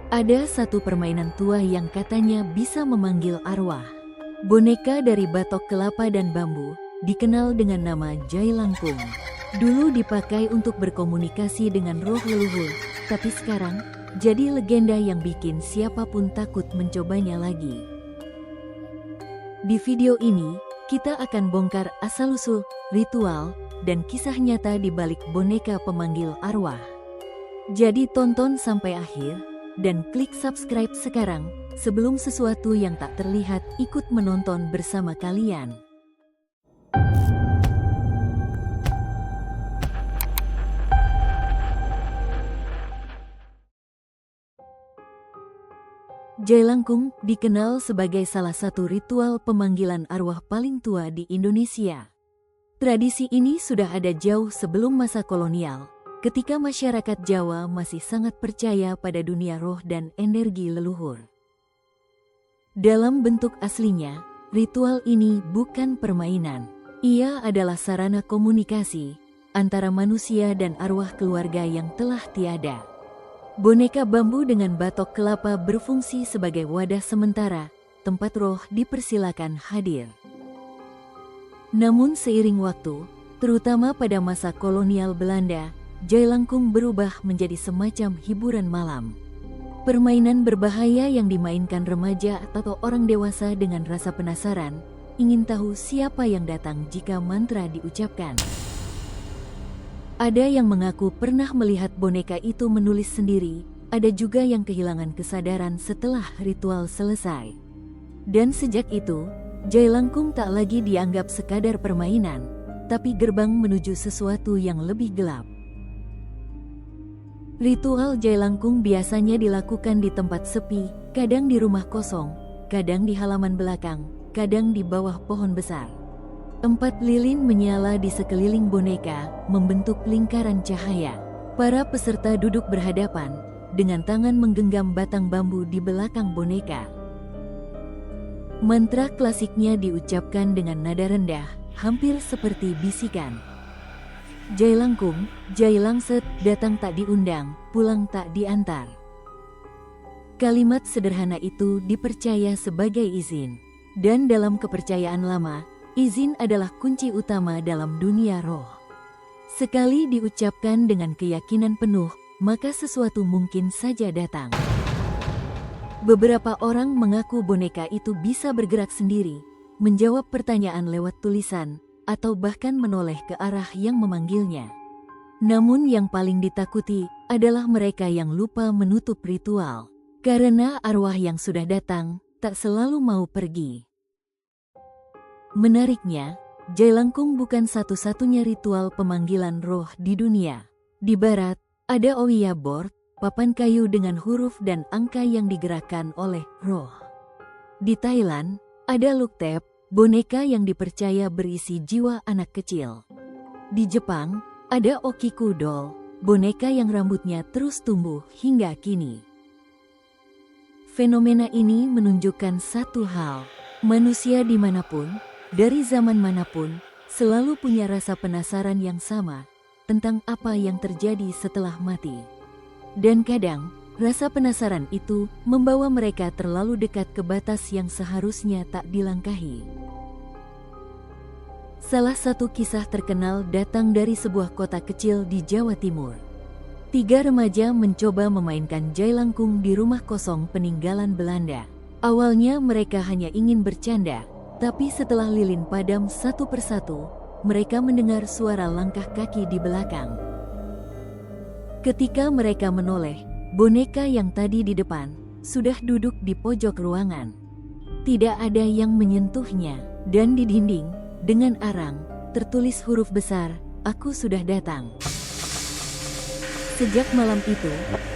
Ada satu permainan tua yang katanya bisa memanggil arwah. Boneka dari batok kelapa dan bambu, dikenal dengan nama Jai Langkung. Dulu dipakai untuk berkomunikasi dengan roh leluhur, tapi sekarang jadi legenda yang bikin siapapun takut mencobanya lagi. Di video ini, kita akan bongkar asal-usul, ritual, dan kisah nyata di balik boneka pemanggil arwah. Jadi tonton sampai akhir, dan klik subscribe sekarang, sebelum sesuatu yang tak terlihat ikut menonton bersama kalian. Jai Langkung dikenal sebagai salah satu ritual pemanggilan arwah paling tua di Indonesia. Tradisi ini sudah ada jauh sebelum masa kolonial, ketika masyarakat Jawa masih sangat percaya pada dunia roh dan energi leluhur. Dalam bentuk aslinya, ritual ini bukan permainan. Ia adalah sarana komunikasi antara manusia dan arwah keluarga yang telah tiada. Boneka bambu dengan batok kelapa berfungsi sebagai wadah sementara, tempat roh dipersilakan hadir. Namun seiring waktu, terutama pada masa kolonial Belanda, Jai Langkung berubah menjadi semacam hiburan malam. Permainan berbahaya yang dimainkan remaja atau orang dewasa dengan rasa penasaran, ingin tahu siapa yang datang jika mantra diucapkan. Ada yang mengaku pernah melihat boneka itu menulis sendiri, ada juga yang kehilangan kesadaran setelah ritual selesai. Dan sejak itu, Jai Langkung tak lagi dianggap sekadar permainan, tapi gerbang menuju sesuatu yang lebih gelap. Ritual Jai Langkung biasanya dilakukan di tempat sepi, kadang di rumah kosong, kadang di halaman belakang, kadang di bawah pohon besar. 4 lilin menyala di sekeliling boneka, membentuk lingkaran cahaya. Para peserta duduk berhadapan, dengan tangan menggenggam batang bambu di belakang boneka. Mantra klasiknya diucapkan dengan nada rendah, hampir seperti bisikan. Jai Langkung, Jai Langset, datang tak diundang, pulang tak diantar. Kalimat sederhana itu dipercaya sebagai izin. Dan dalam kepercayaan lama, izin adalah kunci utama dalam dunia roh. Sekali diucapkan dengan keyakinan penuh, maka sesuatu mungkin saja datang. Beberapa orang mengaku boneka itu bisa bergerak sendiri, menjawab pertanyaan lewat tulisan, atau bahkan menoleh ke arah yang memanggilnya. Namun yang paling ditakuti adalah mereka yang lupa menutup ritual. Karena arwah yang sudah datang, tak selalu mau pergi. Menariknya, Jai Langkung bukan satu-satunya ritual pemanggilan roh di dunia. Di barat, ada Ouija board, papan kayu dengan huruf dan angka yang digerakkan oleh roh. Di Thailand, ada luktep, boneka yang dipercaya berisi jiwa anak kecil. Di Jepang, ada Okiku doll, boneka yang rambutnya terus tumbuh hingga kini. Fenomena ini menunjukkan satu hal, manusia dimanapun, dari zaman manapun, selalu punya rasa penasaran yang sama tentang apa yang terjadi setelah mati. Dan kadang, rasa penasaran itu membawa mereka terlalu dekat ke batas yang seharusnya tak dilangkahi. Salah satu kisah terkenal datang dari sebuah kota kecil di Jawa Timur. 3 remaja mencoba memainkan Jai Langkung di rumah kosong peninggalan Belanda. Awalnya mereka hanya ingin bercanda, tapi setelah lilin padam satu persatu, mereka mendengar suara langkah kaki di belakang. Ketika mereka menoleh, boneka yang tadi di depan sudah duduk di pojok ruangan. Tidak ada yang menyentuhnya, dan di dinding, dengan arang, tertulis huruf besar, "Aku sudah datang." Sejak malam itu,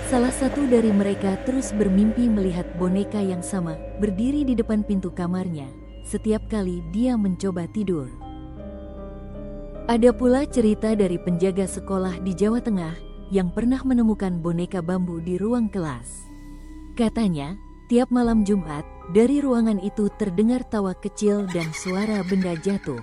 salah satu dari mereka terus bermimpi melihat boneka yang sama berdiri di depan pintu kamarnya setiap kali dia mencoba tidur. Ada pula cerita dari penjaga sekolah di Jawa Tengah yang pernah menemukan boneka bambu di ruang kelas. Katanya, tiap malam Jumat, dari ruangan itu terdengar tawa kecil dan suara benda jatuh.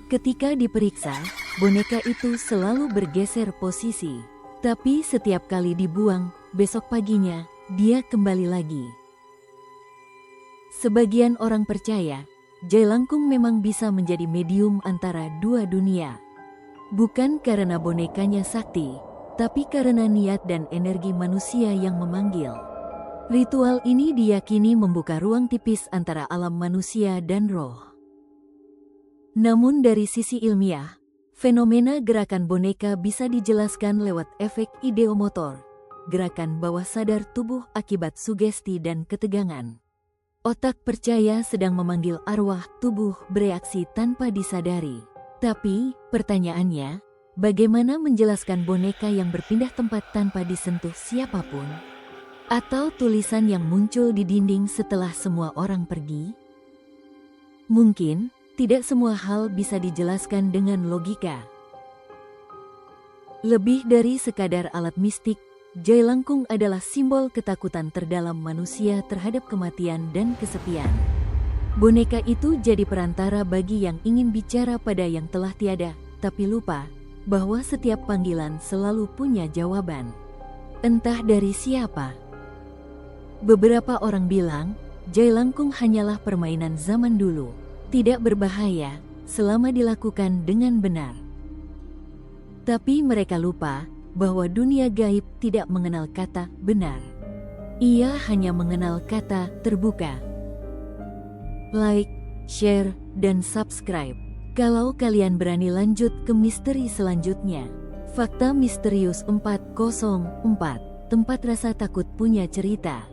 Ketika diperiksa, boneka itu selalu bergeser posisi. Tapi setiap kali dibuang, besok paginya, dia kembali lagi. Sebagian orang percaya, Jailangkung memang bisa menjadi medium antara dua dunia. Bukan karena bonekanya sakti, tapi karena niat dan energi manusia yang memanggil. Ritual ini diyakini membuka ruang tipis antara alam manusia dan roh. Namun dari sisi ilmiah, fenomena gerakan boneka bisa dijelaskan lewat efek ideomotor, gerakan bawah sadar tubuh akibat sugesti dan ketegangan. Otak percaya sedang memanggil arwah, tubuh bereaksi tanpa disadari. Tapi, pertanyaannya, bagaimana menjelaskan boneka yang berpindah tempat tanpa disentuh siapapun? Atau tulisan yang muncul di dinding setelah semua orang pergi? Mungkin, tidak semua hal bisa dijelaskan dengan logika. Lebih dari sekadar alat mistik, Jailangkung adalah simbol ketakutan terdalam manusia terhadap kematian dan kesepian. Boneka itu jadi perantara bagi yang ingin bicara pada yang telah tiada, tapi lupa bahwa setiap panggilan selalu punya jawaban. Entah dari siapa. Beberapa orang bilang, Jailangkung hanyalah permainan zaman dulu, tidak berbahaya selama dilakukan dengan benar. Tapi mereka lupa bahwa dunia gaib tidak mengenal kata benar. Ia hanya mengenal kata terbuka. Like, share, dan subscribe. Kalau kalian berani lanjut ke misteri selanjutnya. Fakta Misterius 404, tempat rasa takut punya cerita.